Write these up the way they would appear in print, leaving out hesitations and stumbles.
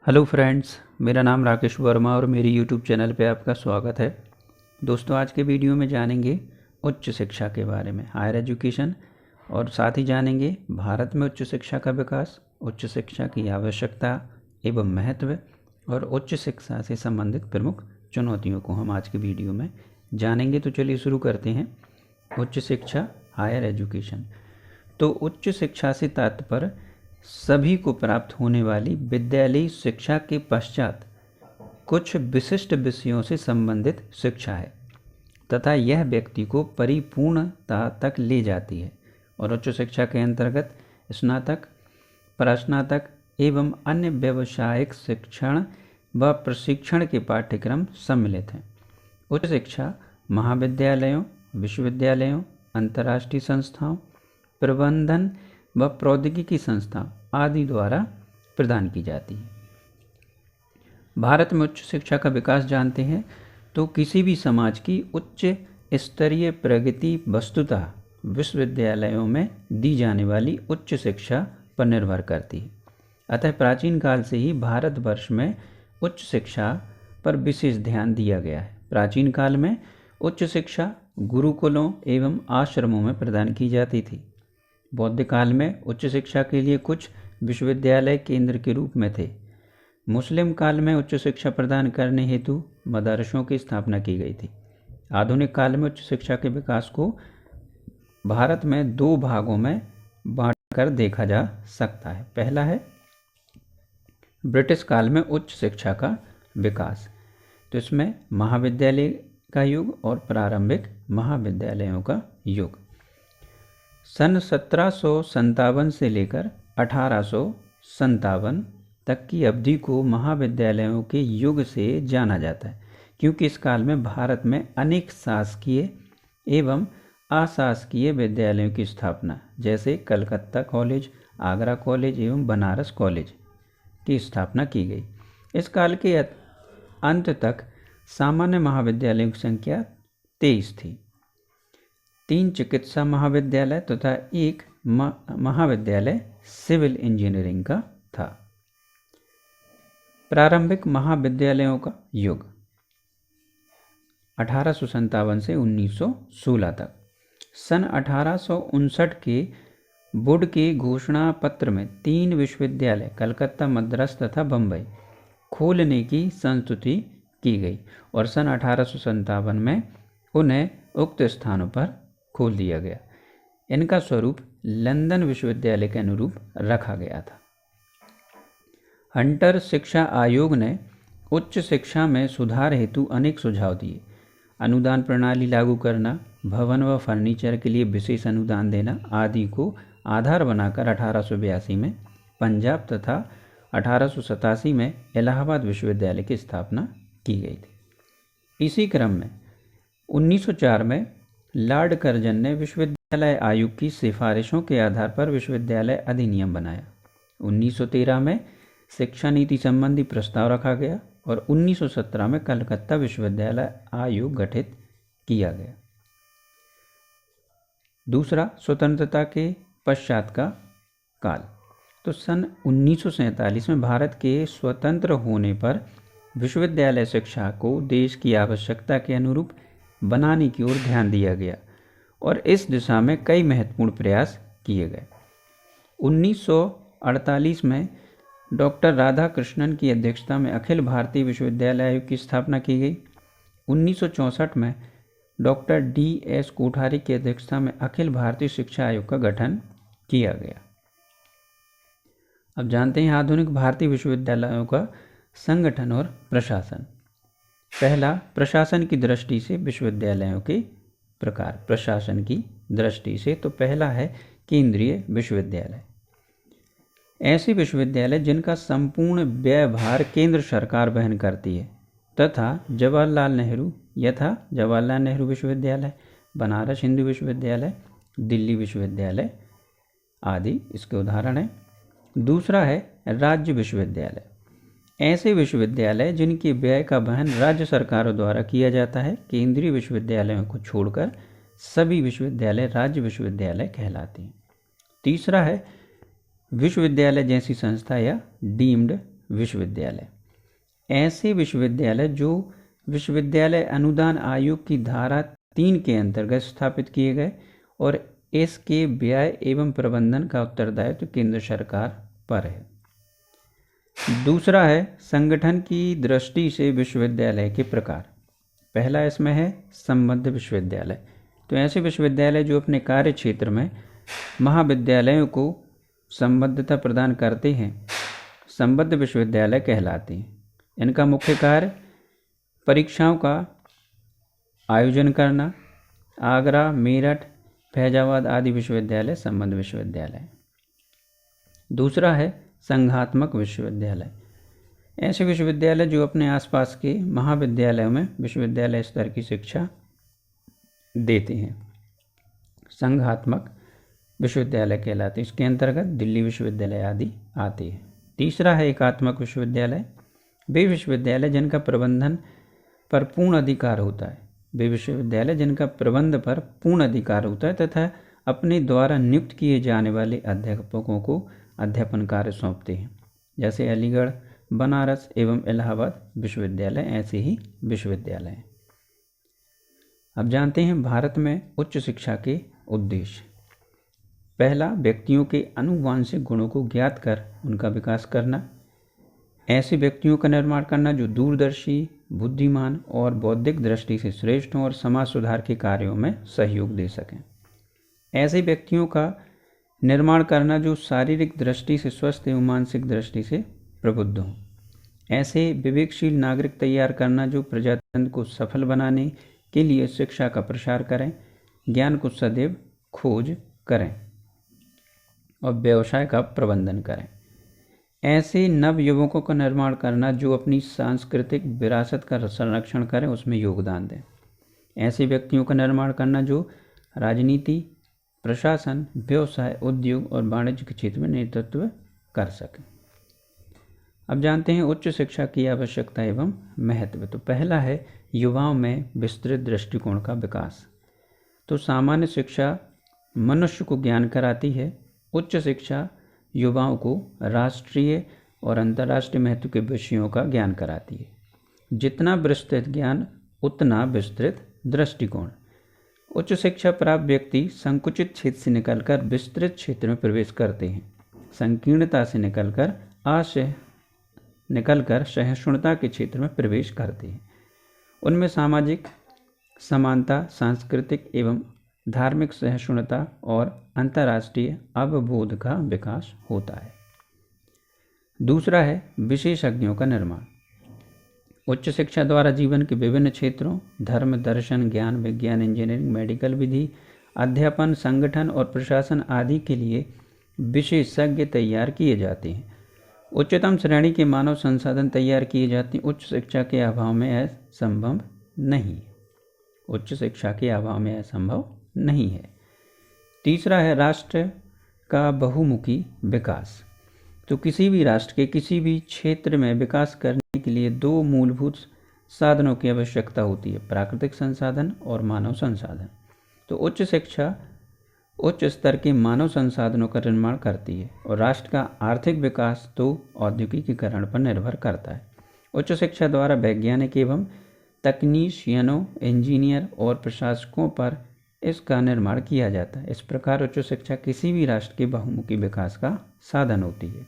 Hello friends, मेरा नाम राकेश वर्मा और मेरी यूट्यूब चैनल पे आपका स्वागत है। दोस्तों, आज के वीडियो में जानेंगे उच्च शिक्षा के बारे में, हायर एजुकेशन, और साथ ही जानेंगे भारत में उच्च शिक्षा का विकास, उच्च शिक्षा की आवश्यकता एवं महत्व और उच्च शिक्षा से संबंधित प्रमुख चुनौतियों को हम आज के वीडियो में जानेंगे। तो चलिए शुरू करते हैं। उच्च शिक्षा, हायर एजुकेशन। तो उच्च शिक्षा से तात्पर्य सभी को प्राप्त होने वाली विद्यालयी शिक्षा के पश्चात कुछ विशिष्ट विषयों से संबंधित शिक्षा है तथा यह व्यक्ति को परिपूर्णता तक ले जाती है। और उच्च शिक्षा के अंतर्गत स्नातक, परास्नातक एवं अन्य व्यावसायिक शिक्षण व प्रशिक्षण के पाठ्यक्रम सम्मिलित हैं। उच्च शिक्षा महाविद्यालयों, विश्वविद्यालयों, अंतर्राष्ट्रीय संस्थाओं, प्रबंधन व प्रौद्योगिकी संस्थान आदि द्वारा प्रदान की जाती है। भारत में उच्च शिक्षा का विकास जानते हैं तो किसी भी समाज की उच्च स्तरीय प्रगति वस्तुतः विश्वविद्यालयों में दी जाने वाली उच्च शिक्षा पर निर्भर करती है। अतः प्राचीन काल से ही भारतवर्ष में उच्च शिक्षा पर विशेष ध्यान दिया गया है। प्राचीन काल में उच्च शिक्षा गुरुकुलों एवं आश्रमों में प्रदान की जाती थी। बौद्ध काल में उच्च शिक्षा के लिए कुछ विश्वविद्यालय केंद्र के रूप में थे। मुस्लिम काल में उच्च शिक्षा प्रदान करने हेतु मदरसों की स्थापना की गई थी। आधुनिक काल में उच्च शिक्षा के विकास को भारत में दो भागों में बांटकर देखा जा सकता है। पहला है ब्रिटिश काल में उच्च शिक्षा का विकास। तो इसमें महाविद्यालय का युग और प्रारंभिक महाविद्यालयों का युग। सन 1757 से लेकर 1857 तक की अवधि को महाविद्यालयों के युग से जाना जाता है, क्योंकि इस काल में भारत में अनेक शासकीय एवं अशासकीय विद्यालयों की स्थापना, जैसे कलकत्ता कॉलेज, आगरा कॉलेज एवं बनारस कॉलेज की स्थापना की गई। इस काल के अंत तक सामान्य महाविद्यालयों की संख्या 23 थी। 3 चिकित्सा महाविद्यालय तथा एक महाविद्यालय सिविल इंजीनियरिंग का था। प्रारंभिक महाविद्यालयों का युग 1857 से 1916 तक। सन 1859 के बोर्ड के घोषणा पत्र में 3 विश्वविद्यालय कलकत्ता, मद्रास तथा बम्बई खोलने की संस्तुति की गई और सन 1857 में उन्हें उक्त स्थानों पर खोल दिया गया। इनका स्वरूप लंदन विश्वविद्यालय के अनुरूप रखा गया था। हंटर शिक्षा आयोग ने उच्च शिक्षा में सुधार हेतु अनेक सुझाव दिए। अनुदान प्रणाली लागू करना, भवन व फर्नीचर के लिए विशेष अनुदान देना आदि को आधार बनाकर 1882 में पंजाब तथा 1887 में इलाहाबाद विश्वविद्यालय की स्थापना की गई थी। इसी क्रम में 1904 में लॉर्ड कर्जन ने विश्वविद्यालय आयोग की सिफारिशों के आधार पर विश्वविद्यालय अधिनियम बनाया। 1913 में शिक्षा नीति संबंधी प्रस्ताव रखा गया और 1917 में कलकत्ता विश्वविद्यालय आयोग गठित किया गया। दूसरा, स्वतंत्रता के पश्चात का काल। तो सन 1947 में भारत के स्वतंत्र होने पर विश्वविद्यालय शिक्षा को देश की आवश्यकता के अनुरूप बनाने की ओर ध्यान दिया गया और इस दिशा में कई महत्वपूर्ण प्रयास किए गए। 1948 में डॉक्टर राधाकृष्णन की अध्यक्षता में अखिल भारतीय विश्वविद्यालय आयोग की स्थापना की गई। 1964 में डॉक्टर DS कोठारी की अध्यक्षता में अखिल भारतीय शिक्षा आयोग का गठन किया गया। अब जानते हैं आधुनिक भारतीय विश्वविद्यालयों का संगठन और प्रशासन। पहला, प्रशासन की दृष्टि से विश्वविद्यालयों के प्रकार। प्रशासन की दृष्टि से तो पहला है केंद्रीय विश्वविद्यालय। ऐसे विश्वविद्यालय जिनका संपूर्ण व्ययभार केंद्र सरकार वहन करती है तथा जवाहरलाल नेहरू विश्वविद्यालय, बनारस हिंदू विश्वविद्यालय, दिल्ली विश्वविद्यालय आदि इसके उदाहरण हैं। दूसरा है राज्य विश्वविद्यालय। ऐसे विश्वविद्यालय जिनके व्यय का वहन राज्य सरकारों द्वारा किया जाता है। केंद्रीय विश्वविद्यालयों को छोड़कर सभी विश्वविद्यालय राज्य विश्वविद्यालय कहलाते हैं। तीसरा है विश्वविद्यालय जैसी संस्था या डीम्ड विश्वविद्यालय। ऐसे विश्वविद्यालय जो विश्वविद्यालय अनुदान आयोग की धारा 3 के अंतर्गत स्थापित किए गए और इसके व्यय एवं प्रबंधन का उत्तरदायित्व केंद्र सरकार पर है। दूसरा है संगठन की दृष्टि से विश्वविद्यालय के प्रकार। पहला इसमें है संबद्ध विश्वविद्यालय। तो ऐसे विश्वविद्यालय जो अपने कार्य क्षेत्र में महाविद्यालयों को संबद्धता प्रदान करते हैं संबद्ध विश्वविद्यालय कहलाते हैं। इनका मुख्य कार्य परीक्षाओं का आयोजन करना। आगरा, मेरठ, फैजाबाद आदि विश्वविद्यालय संबद्ध विश्वविद्यालय। दूसरा है संघात्मक विश्वविद्यालय। ऐसे विश्वविद्यालय जो अपने आसपास के महाविद्यालयों में विश्वविद्यालय स्तर की शिक्षा देते हैं संघात्मक विश्वविद्यालय कहलाते हैं। इसके अंतर्गत दिल्ली विश्वविद्यालय आदि आते हैं। तीसरा है एकात्मक विश्वविद्यालय। वे विश्वविद्यालय जिनका प्रबंधन पर पूर्ण अधिकार होता है। वे विश्वविद्यालय जिनका प्रबंध पर पूर्ण अधिकार होता है तथा अपने द्वारा नियुक्त किए जाने वाले अध्यापकों को अध्यापन कार्य सौंपते हैं, जैसे अलीगढ़, बनारस एवं इलाहाबाद विश्वविद्यालय ऐसे ही विश्वविद्यालय हैं। अब जानते हैं भारत में उच्च शिक्षा के उद्देश्य। पहला, व्यक्तियों के आनुवांशिक गुणों को ज्ञात कर उनका विकास करना। ऐसे व्यक्तियों का निर्माण करना जो दूरदर्शी, बुद्धिमान और बौद्धिक दृष्टि से श्रेष्ठ हों और समाज सुधार के कार्यों में सहयोग दे सकें। ऐसे व्यक्तियों का निर्माण करना जो शारीरिक दृष्टि से स्वस्थ एवं मानसिक दृष्टि से प्रबुद्ध हों। ऐसे विवेकशील नागरिक तैयार करना जो प्रजातंत्र को सफल बनाने के लिए शिक्षा का प्रसार करें, ज्ञान को सदैव खोज करें और व्यवसाय का प्रबंधन करें। ऐसे नव युवकों का निर्माण करना जो अपनी सांस्कृतिक विरासत का संरक्षण करें, उसमें योगदान दें। ऐसे व्यक्तियों का निर्माण करना जो राजनीति, प्रशासन, व्यवसाय, उद्योग और वाणिज्य के क्षेत्र में नेतृत्व कर सकें। अब जानते हैं उच्च शिक्षा की आवश्यकता एवं महत्व। तो पहला है युवाओं में विस्तृत दृष्टिकोण का विकास। तो सामान्य शिक्षा मनुष्य को ज्ञान कराती है। उच्च शिक्षा युवाओं को राष्ट्रीय और अंतर्राष्ट्रीय महत्व के विषयों का ज्ञान कराती है। जितना विस्तृत ज्ञान उतना विस्तृत दृष्टिकोण। उच्च शिक्षा प्राप्त व्यक्ति संकुचित क्षेत्र से निकलकर विस्तृत क्षेत्र में प्रवेश करते हैं। संकीर्णता से निकलकर सहिष्णुता के क्षेत्र में प्रवेश करते हैं। उनमें सामाजिक समानता, सांस्कृतिक एवं धार्मिक सहिष्णुता और अंतर्राष्ट्रीय अवबोध का विकास होता है। दूसरा है विशेषज्ञों का निर्माण। उच्च शिक्षा द्वारा जीवन के विभिन्न क्षेत्रों धर्म, दर्शन, ज्ञान, विज्ञान, इंजीनियरिंग, मेडिकल विधि, अध्यापन, संगठन और प्रशासन आदि के लिए विशेषज्ञ तैयार किए जाते हैं। उच्चतम श्रेणी के मानव संसाधन तैयार किए जाते हैं। उच्च शिक्षा के अभाव में यह संभव नहीं। उच्च शिक्षा के अभाव में यह संभव नहीं है। तीसरा है राष्ट्र का बहुमुखी विकास। तो किसी भी राष्ट्र के किसी भी क्षेत्र में विकास करने के लिए दो मूलभूत साधनों की आवश्यकता होती है, प्राकृतिक संसाधन और मानव संसाधन। तो उच्च शिक्षा उच्च स्तर के मानव संसाधनों का निर्माण करती है और राष्ट्र का आर्थिक विकास तो औद्योगिकीकरण पर निर्भर करता है। उच्च शिक्षा द्वारा वैज्ञानिक एवं तकनीशियनों, इंजीनियर और प्रशासकों पर इसका निर्माण किया जाता है। इस प्रकार उच्च शिक्षा किसी भी राष्ट्र के बहुमुखी विकास का साधन होती है।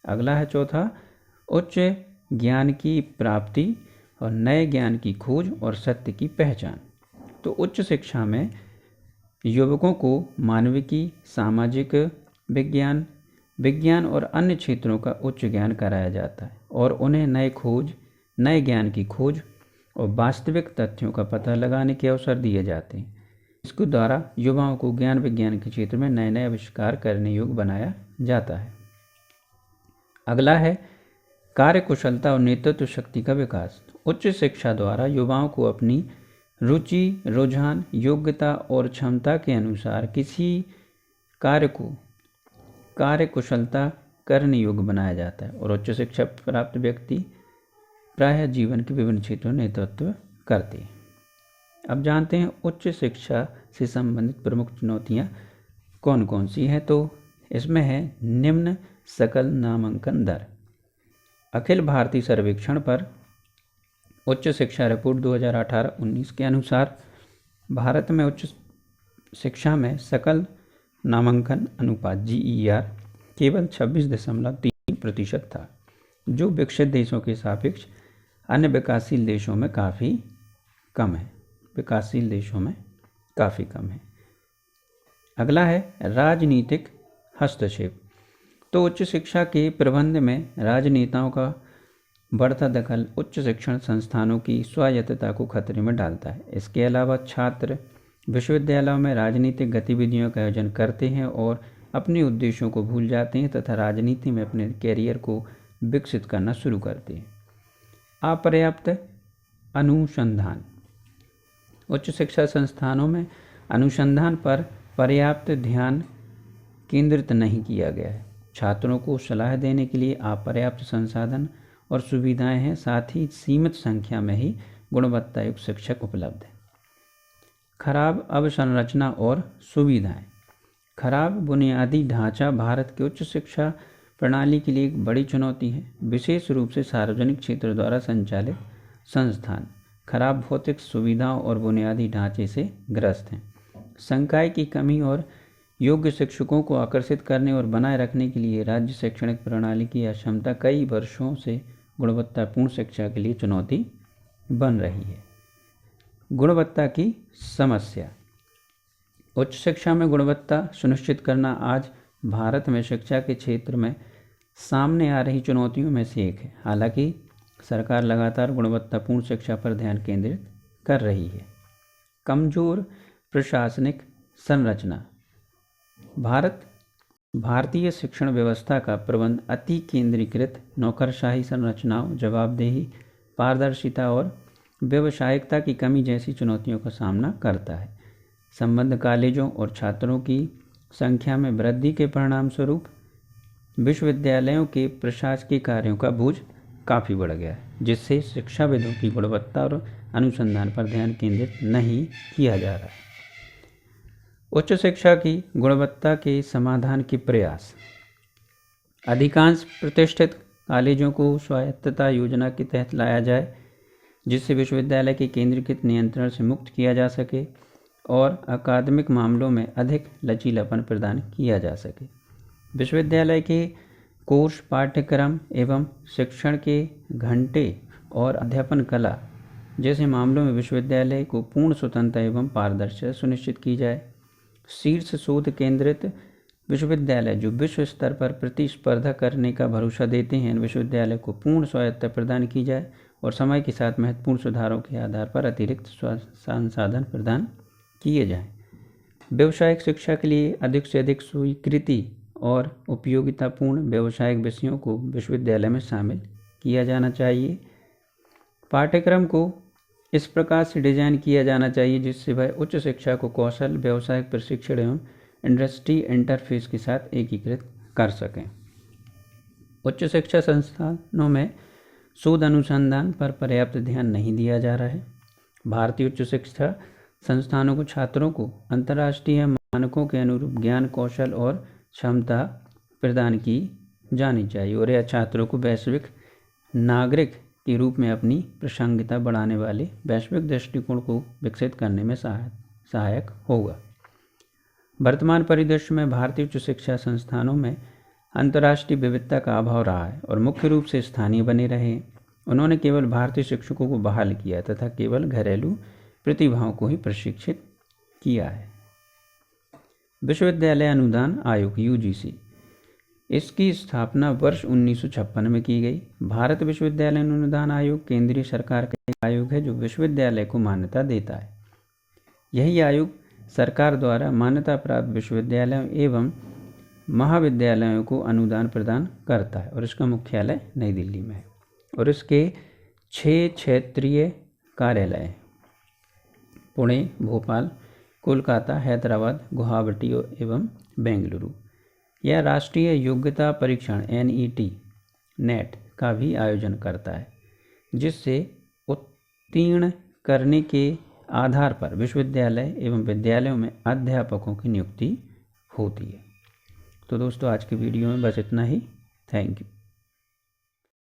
अगला है चौथा, उच्च ज्ञान की प्राप्ति और नए ज्ञान की खोज और सत्य की पहचान। तो उच्च शिक्षा में युवकों को मानविकी, सामाजिक विज्ञान और अन्य क्षेत्रों का उच्च ज्ञान कराया जाता है और उन्हें नए ज्ञान की खोज और वास्तविक तथ्यों का पता लगाने के अवसर दिए जाते हैं। इसके द्वारा युवाओं को ज्ञान विज्ञान के क्षेत्र में नए नए आविष्कार करने योग्य बनाया जाता है। अगला है कार्यकुशलता और नेतृत्व शक्ति का विकास। उच्च शिक्षा द्वारा युवाओं को अपनी रुचि, रुझान, योग्यता और क्षमता के अनुसार किसी कार्य को कार्यकुशलता करने योग्य बनाया जाता है और उच्च शिक्षा प्राप्त व्यक्ति प्रायः जीवन के विभिन्न क्षेत्रों में नेतृत्व करते हैं। अब जानते हैं उच्च शिक्षा से संबंधित प्रमुख चुनौतियां कौन कौन सी हैं। तो इसमें है निम्न सकल नामांकन दर। अखिल भारतीय सर्वेक्षण पर उच्च शिक्षा रिपोर्ट 2018-19 के अनुसार भारत में उच्च शिक्षा में सकल नामांकन अनुपात GER केवल 26.3% था, जो विकसित देशों के सापेक्ष अन्य विकासशील देशों में काफ़ी कम है। अगला है राजनीतिक हस्तक्षेप। तो उच्च शिक्षा के प्रबंध में राजनेताओं का बढ़ता दखल उच्च शिक्षण संस्थानों की स्वायत्तता को खतरे में डालता है। इसके अलावा छात्र विश्वविद्यालयों में राजनीतिक गतिविधियों का आयोजन करते हैं और अपने उद्देश्यों को भूल जाते हैं तथा राजनीति में अपने कैरियर को विकसित करना शुरू करते हैं। अपर्याप्त अनुसंधान। उच्च शिक्षा संस्थानों में अनुसंधान पर पर्याप्त ध्यान केंद्रित नहीं किया गया है। छात्रों को सलाह देने के लिए अपर्याप्त संसाधन और सुविधाएं हैं, साथ ही सीमित संख्या में ही गुणवत्तायुक्त शिक्षक उपलब्ध हैं। खराब अवसंरचना और सुविधाएं। खराब बुनियादी ढांचा भारत की उच्च शिक्षा प्रणाली के लिए एक बड़ी चुनौती है। विशेष रूप से सार्वजनिक क्षेत्र द्वारा संचालित संस्थान खराब भौतिक सुविधाओं और बुनियादी ढांचे से ग्रस्त हैं। संकाय की कमी और योग्य शिक्षकों को आकर्षित करने और बनाए रखने के लिए राज्य शैक्षणिक प्रणाली की अक्षमता कई वर्षों से गुणवत्तापूर्ण शिक्षा के लिए चुनौती बन रही है। गुणवत्ता की समस्या। उच्च शिक्षा में गुणवत्ता सुनिश्चित करना आज भारत में शिक्षा के क्षेत्र में सामने आ रही चुनौतियों में से एक है। हालांकि सरकार लगातार गुणवत्तापूर्ण शिक्षा पर ध्यान केंद्रित कर रही है। कमजोर प्रशासनिक संरचना। भारतीय शिक्षण व्यवस्था का प्रबंध अति केंद्रीकृत नौकरशाही संरचनाओं, जवाबदेही, पारदर्शिता और व्यावसायिकता की कमी जैसी चुनौतियों का सामना करता है। संबद्ध कॉलेजों और छात्रों की संख्या में वृद्धि के परिणाम स्वरूप विश्वविद्यालयों के प्रशासकीय कार्यों का बोझ काफ़ी बढ़ गया है, जिससे शिक्षाविदों की गुणवत्ता और अनुसंधान पर ध्यान केंद्रित नहीं किया जा रहा है। उच्च शिक्षा की गुणवत्ता के समाधान के प्रयास। अधिकांश प्रतिष्ठित कॉलेजों को स्वायत्तता योजना के तहत लाया जाए, जिससे विश्वविद्यालय के केंद्रीकृत नियंत्रण से मुक्त किया जा सके और अकादमिक मामलों में अधिक लचीलापन प्रदान किया जा सके। विश्वविद्यालय के कोर्स, पाठ्यक्रम एवं शिक्षण के घंटे और अध्यापन कला जैसे मामलों में विश्वविद्यालय को पूर्ण स्वतंत्रता एवं पारदर्शिता सुनिश्चित की जाए। शीर्ष शोध केंद्रित विश्वविद्यालय जो विश्व स्तर पर प्रतिस्पर्धा करने का भरोसा देते हैं, विश्वविद्यालय को पूर्ण स्वायत्तता प्रदान की जाए और समय के साथ महत्वपूर्ण सुधारों के आधार पर अतिरिक्त संसाधन प्रदान किए जाएं। व्यावसायिक शिक्षा के लिए अधिक से अधिक स्वीकृति और उपयोगितापूर्ण व्यावसायिक विषयों को विश्वविद्यालय में शामिल किया जाना चाहिए। पाठ्यक्रम को इस प्रकार से डिजाइन किया जाना चाहिए जिससे वह उच्च शिक्षा को कौशल, व्यावसायिक प्रशिक्षण एवं इंडस्ट्री इंटरफेस के साथ एकीकृत कर सकें। उच्च शिक्षा संस्थानों में शोध अनुसंधान पर पर्याप्त ध्यान नहीं दिया जा रहा है। भारतीय उच्च शिक्षा संस्थानों को छात्रों को अंतर्राष्ट्रीय मानकों के अनुरूप ज्ञान, कौशल और क्षमता प्रदान की जानी चाहिए और यह छात्रों को वैश्विक नागरिक के रूप में अपनी प्रासंगिकता बढ़ाने वाले वैश्विक दृष्टिकोण को विकसित करने में सहायक होगा। वर्तमान परिदृश्य में भारतीय उच्च शिक्षा संस्थानों में अंतर्राष्ट्रीय विविधता का अभाव रहा है और मुख्य रूप से स्थानीय बने रहे। उन्होंने केवल भारतीय शिक्षकों को बहाल किया तथा केवल घरेलू प्रतिभाओं को ही प्रशिक्षित किया है। विश्वविद्यालय अनुदान आयोग UGC, इसकी स्थापना वर्ष 1956 में की गई। भारत विश्वविद्यालय अनुदान आयोग केंद्रीय सरकार का एक आयोग है जो विश्वविद्यालय को मान्यता देता है। यही आयोग सरकार द्वारा मान्यता प्राप्त विश्वविद्यालयों एवं महाविद्यालयों को अनुदान प्रदान करता है और इसका मुख्यालय नई दिल्ली में है और इसके 6 क्षेत्रीय कार्यालय हैं: पुणे, भोपाल, कोलकाता, हैदराबाद, गुवाहाटी एवं बेंगलुरु। यह राष्ट्रीय योग्यता परीक्षण NET का भी आयोजन करता है, जिससे उत्तीर्ण करने के आधार पर विश्वविद्यालय एवं विद्यालयों में अध्यापकों की नियुक्ति होती है। तो दोस्तों, आज की वीडियो में बस इतना ही। Thank you.